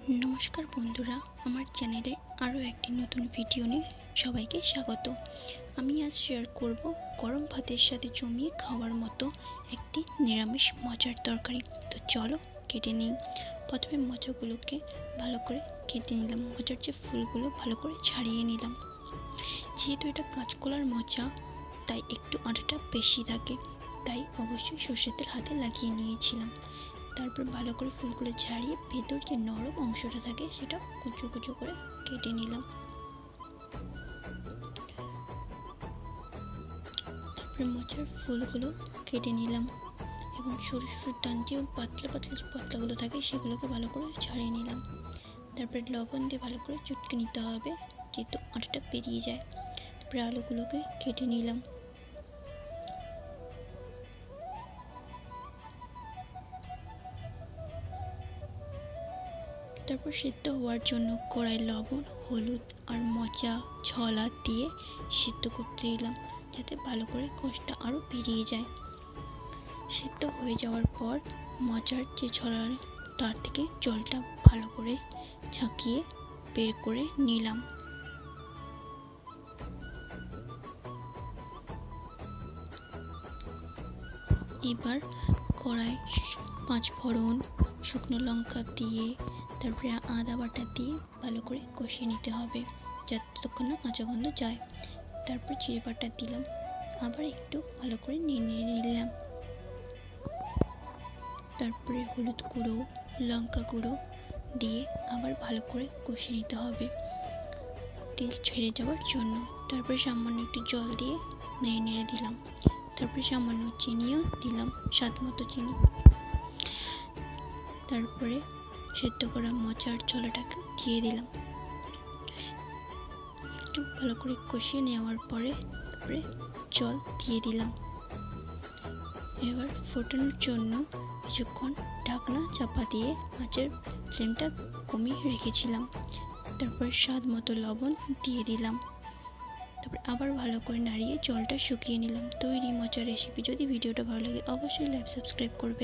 नमस्कार बंधुरा आमार चैनेले आरो एकटी नतून भिडियो निये सबाइके स्वागत। आमी आज शेयर करब गरम भातेर साथे जमिए खाওয়ার मतो एकटी निरामिष मजार तरकारी। तो चलो केटे निई। प्रथमे मोचागुलोके भालो करे केटे निलाम। मोचार जे फुलगुलो भालो करे छाड़िए निलाम। जेहेतु एटा काँचकलार मोचा ताई एकटु आटाटा बेशी थाके, ताई अवश्यई सर्षेर तेल हाथे लागिए निएछिलाम। तारपर भालो करे फुलगुलो छाड़िए भेतर जे नरम अंशटा थाके सेटा कुचो कुचो करे केटे निलाम। तारपर मोचार फुलगुलो केटे निलाम एबं सरु सरु डांटी एबं पातला पातला जे पातलागुलो थाके सेगुलोके भालो करे छाड़िए निलाम। तारपर लबण दिये भालो करे चटके निते होबे जेहेतु आटाटा बेरिये जाय। तारपर आलुगुलोके केटे निलाम। तारपर सिद्ध होवार जोन्नो कड़ाई लबण हलुद और मोचा छला दिए सिद्ध करते दिलाम जाते भालो करे कषटा आरो बेरिये जाय। सिद्ध हये जाओयार पर मोचार जे छला तार थेके जलटा भालो करे झाँकिए बेर करे निलाम। एबार कड़ाई पाँच फोड़न शुकनो लंका दिए तारपरे आदा बाटा दिए भालो करे कषिये निते होबे যতক্ষণ না কাঁচা গন্ধ যায়। তারপর জিরে বাটা দিলাম, আবার একটু ভালো করে নেড়ে নিলাম। তারপরে হলুদ গুঁড়ো লঙ্কা গুঁড়ো দিয়ে আবার ভালো করে কষিয়ে নিতে হবে তেল ছেড়ে যাওয়ার জন্য। তারপরে সামান্য একটু জল দিয়ে নেড়ে নেড়ে দিলাম। তারপরে সামান্য চিনিও দিলাম, স্বাদ মতো চিনি। তারপরে সেদ্ধ করা মোচার ছোলাটাকে দিয়ে দিলাম। একটু ভালো করে কষিয়ে নেওয়ার পরে তারপরে জল দিয়ে দিলাম। এবার ফোটানোর জন্য কিছুক্ষণ ঢাকনা চাপা দিয়ে আঁচের ফ্লেমটা কমিয়ে রেখেছিলাম। তারপর স্বাদ মতো লবণ দিয়ে দিলাম। তারপর আবার ভালো করে নাড়িয়ে জলটা শুকিয়ে নিলাম। তৈরি মোচার রেসিপি। যদি ভিডিওটা ভালো লাগে অবশ্যই লাইক সাবস্ক্রাইব করবে।